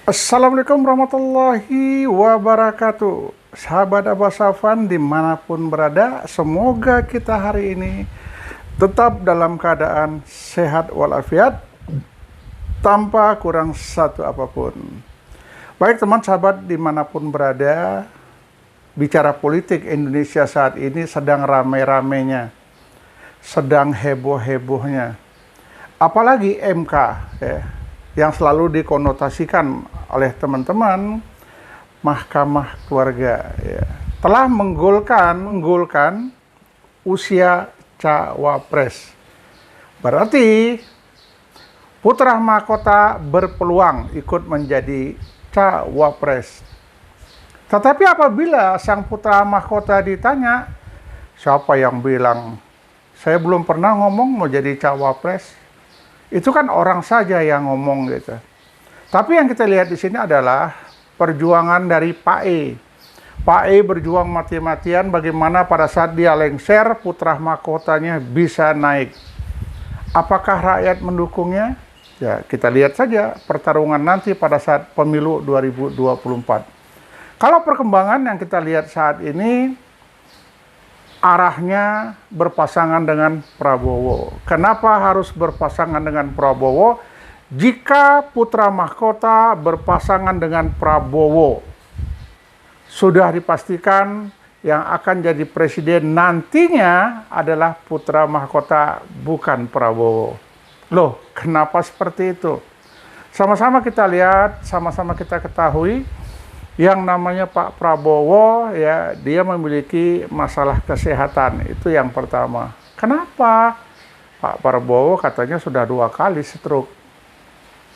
Assalamualaikum warahmatullahi wabarakatuh. Sahabat Abah Safan dimanapun berada, semoga kita hari ini tetap dalam keadaan sehat walafiat tanpa kurang satu apapun. Baik teman sahabat dimanapun berada, bicara politik Indonesia saat ini sedang ramai-ramainya, sedang heboh-hebohnya. Apalagi MK ya, yang selalu dikonotasikan oleh teman-teman Mahkamah Keluarga ya, telah menggolkan usia cawapres. Berarti putra mahkota berpeluang ikut menjadi cawapres. Tetapi apabila sang putra mahkota ditanya, siapa yang bilang saya belum pernah ngomong mau jadi cawapres? Itu kan orang saja yang ngomong gitu. Tapi yang kita lihat di sini adalah perjuangan dari Pak E. Pak E berjuang mati-matian bagaimana pada saat dia lengser putra mahkotanya bisa naik. Apakah rakyat mendukungnya? Ya, kita lihat saja pertarungan nanti pada saat pemilu 2024. Kalau perkembangan yang kita lihat saat ini arahnya berpasangan dengan Prabowo. Kenapa harus berpasangan dengan Prabowo? Jika putra mahkota berpasangan dengan Prabowo, sudah dipastikan yang akan jadi presiden nantinya adalah putra mahkota, bukan Prabowo. Loh, kenapa seperti itu? Sama-sama kita lihat, sama-sama kita ketahui, yang namanya Pak Prabowo ya, dia memiliki masalah kesehatan. Itu yang pertama. Kenapa? Pak Prabowo katanya sudah 2 kali stroke.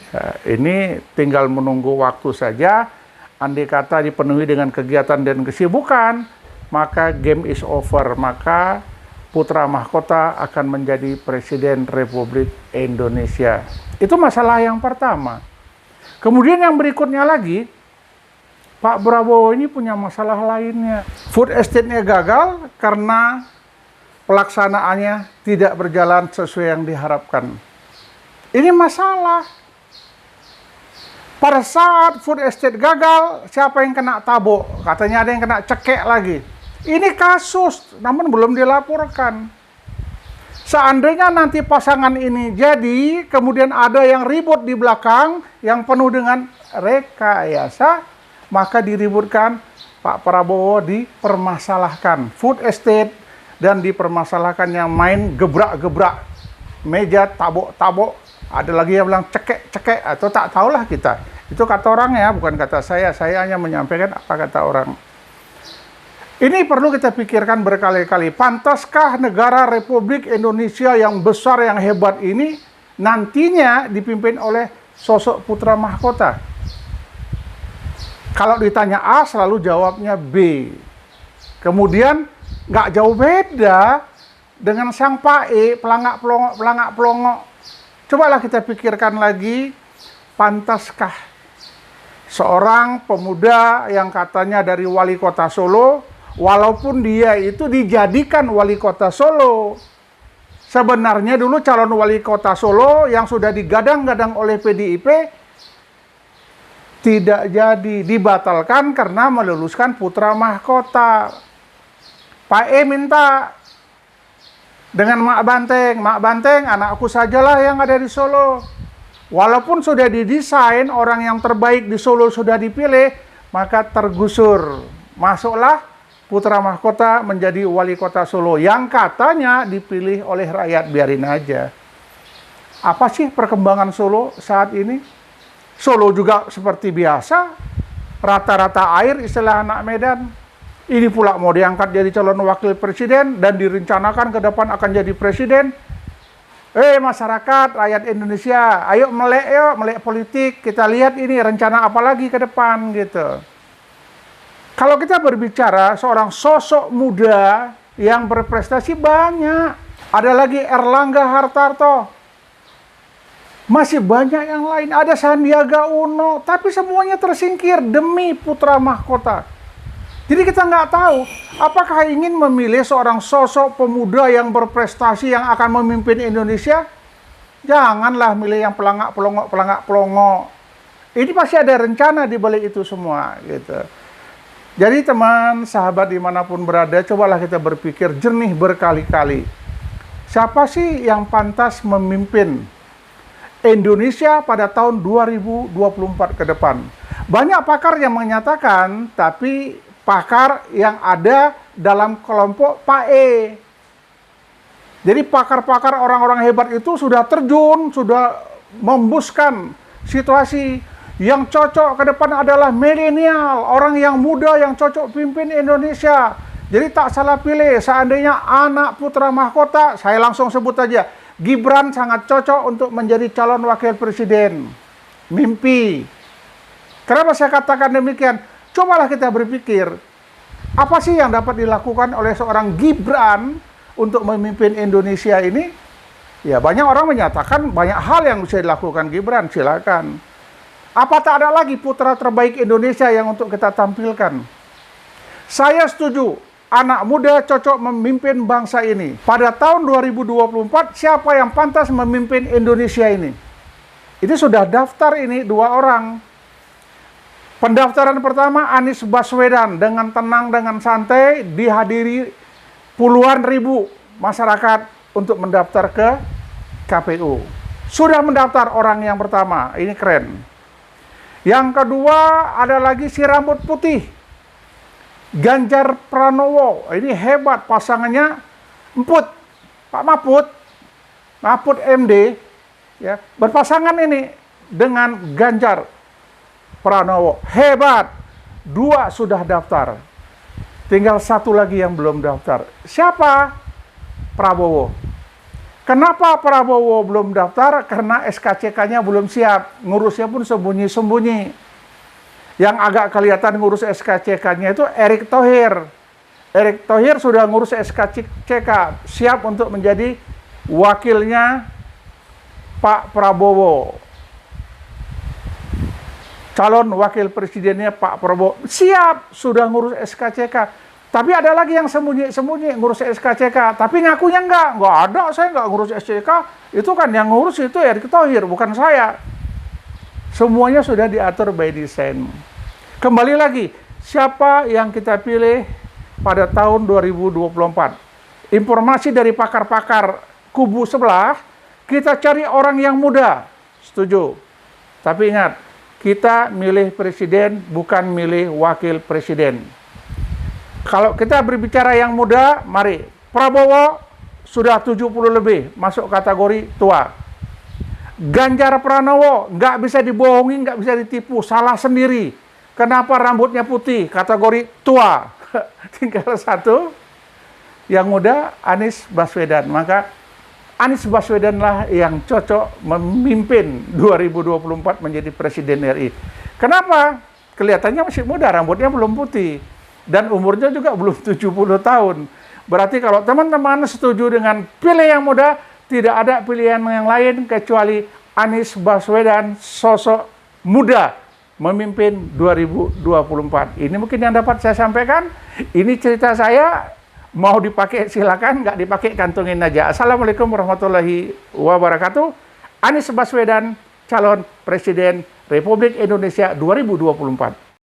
Ya, ini tinggal menunggu waktu saja. Andai kata dipenuhi dengan kegiatan dan kesibukan, maka game is over. Maka putra mahkota akan menjadi Presiden Republik Indonesia. Itu masalah yang pertama. Kemudian yang berikutnya lagi, Pak Prabowo ini punya masalah lainnya. Food estate-nya gagal karena pelaksanaannya tidak berjalan sesuai yang diharapkan. Ini masalah. Pada saat food estate gagal, siapa yang kena tabok? Katanya ada yang kena cekek lagi. Ini kasus, namun belum dilaporkan. Seandainya nanti pasangan ini jadi, kemudian ada yang ribut di belakang, yang penuh dengan rekayasa, maka diributkan, Pak Prabowo dipermasalahkan. Food estate dan dipermasalahkan yang main gebrak-gebrak meja, tabok-tabok. Ada lagi yang bilang cekek-cekek atau tak tahulah kita. Itu kata orang ya, bukan kata saya. Saya hanya menyampaikan apa kata orang. Ini perlu kita pikirkan berkali-kali. Pantaskah negara Republik Indonesia yang besar, yang hebat ini nantinya dipimpin oleh sosok putra mahkota? Kalau ditanya A, selalu jawabnya B. Kemudian nggak jauh beda dengan sang Pak E, pelangak-pelongok. Cobalah kita pikirkan lagi, pantaskah seorang pemuda yang katanya dari wali kota Solo, walaupun dia itu dijadikan wali kota Solo, sebenarnya dulu calon wali kota Solo yang sudah digadang-gadang oleh PDIP, tidak jadi, dibatalkan karena meluluskan putra mahkota. Pak E minta dengan Mak Banteng, anakku sajalah yang ada di Solo. Walaupun sudah didesain, orang yang terbaik di Solo sudah dipilih, maka tergusur. Masuklah putra mahkota menjadi wali kota Solo, yang katanya dipilih oleh rakyat, biarin aja. Apa sih perkembangan Solo saat ini? Solo juga seperti biasa, rata-rata air istilah anak Medan. Ini pula mau diangkat jadi calon wakil presiden dan direncanakan ke depan akan jadi presiden. Masyarakat, rakyat Indonesia, ayo melek politik. Kita lihat ini rencana apa lagi ke depan gitu. Kalau kita berbicara seorang sosok muda yang berprestasi banyak. Ada lagi Erlangga Hartarto. Masih banyak yang lain. Ada Sandiaga Uno. Tapi semuanya tersingkir demi putra mahkota. Jadi kita nggak tahu apakah ingin memilih seorang sosok pemuda yang berprestasi yang akan memimpin Indonesia. Janganlah milih yang pelangak-pelongok. Ini pasti ada rencana di balik itu semua, gitu. Jadi teman, sahabat dimanapun berada, cobalah kita berpikir jernih berkali-kali. Siapa sih yang pantas memimpin Indonesia pada tahun 2024 ke depan? Banyak pakar yang menyatakan, tapi pakar yang ada dalam kelompok PAE. Jadi pakar-pakar orang-orang hebat itu sudah terjun, sudah membuskan situasi. Yang cocok ke depan adalah milenial, orang yang muda yang cocok pimpin Indonesia. Jadi tak salah pilih, seandainya anak putra mahkota, saya langsung sebut aja, Gibran sangat cocok untuk menjadi calon wakil presiden. Mimpi. Kenapa saya katakan demikian? Cobalah kita berpikir, apa sih yang dapat dilakukan oleh seorang Gibran untuk memimpin Indonesia ini? Ya, banyak orang menyatakan banyak hal yang bisa dilakukan Gibran, silakan. Apa tak ada lagi putra terbaik Indonesia yang untuk kita tampilkan? Saya setuju, anak muda cocok memimpin bangsa ini. Pada tahun 2024, siapa yang pantas memimpin Indonesia ini? Ini sudah daftar ini 2 orang. Pendaftaran pertama Anies Baswedan, dengan tenang, dengan santai, dihadiri puluhan ribu masyarakat untuk mendaftar ke KPU. Sudah mendaftar orang yang pertama, ini keren. Yang kedua ada lagi si rambut putih, Ganjar Pranowo. Ini hebat, pasangannya emput, Pak Mahfud MD, ya, berpasangan ini dengan Ganjar Pranowo. Hebat, 2 sudah daftar. Tinggal 1 lagi yang belum daftar. Siapa? Prabowo. Kenapa Prabowo belum daftar? Karena SKCK-nya belum siap. Ngurusnya pun sembunyi-sembunyi. Yang agak kelihatan ngurus SKCK-nya itu Erick Thohir. Erick Thohir sudah ngurus SKCK. Siap untuk menjadi wakilnya Pak Prabowo. Calon wakil presidennya Pak Prabowo siap, sudah ngurus SKCK. Tapi ada lagi yang sembunyi-sembunyi ngurus SKCK, tapi ngakunya enggak ada, saya enggak ngurus SKCK. Itu kan yang ngurus itu Erick Thohir, bukan saya. Semuanya sudah diatur by design. Kembali lagi, siapa yang kita pilih pada tahun 2024? Informasi dari pakar-pakar kubu sebelah, kita cari orang yang muda. Setuju. Tapi ingat, kita milih presiden, bukan milih wakil presiden. Kalau kita berbicara yang muda, mari. Prabowo sudah 70 lebih, masuk kategori tua. Ganjar Pranowo, nggak bisa dibohongi, nggak bisa ditipu, salah sendiri. Kenapa rambutnya putih? Kategori tua. Tinggal 1, yang muda, Anies Baswedan. Maka Anies Baswedanlah yang cocok memimpin 2024 menjadi presiden RI. Kenapa? Kelihatannya masih muda, rambutnya belum putih. Dan umurnya juga belum 70 tahun. Berarti kalau teman-teman setuju dengan pilih yang muda, tidak ada pilihan yang lain kecuali Anies Baswedan, sosok muda memimpin 2024. Ini mungkin yang dapat saya sampaikan. Ini cerita saya. Mau dipakai silakan, nggak dipakai kantongin aja. Assalamualaikum warahmatullahi wabarakatuh. Anies Baswedan, calon Presiden Republik Indonesia 2024.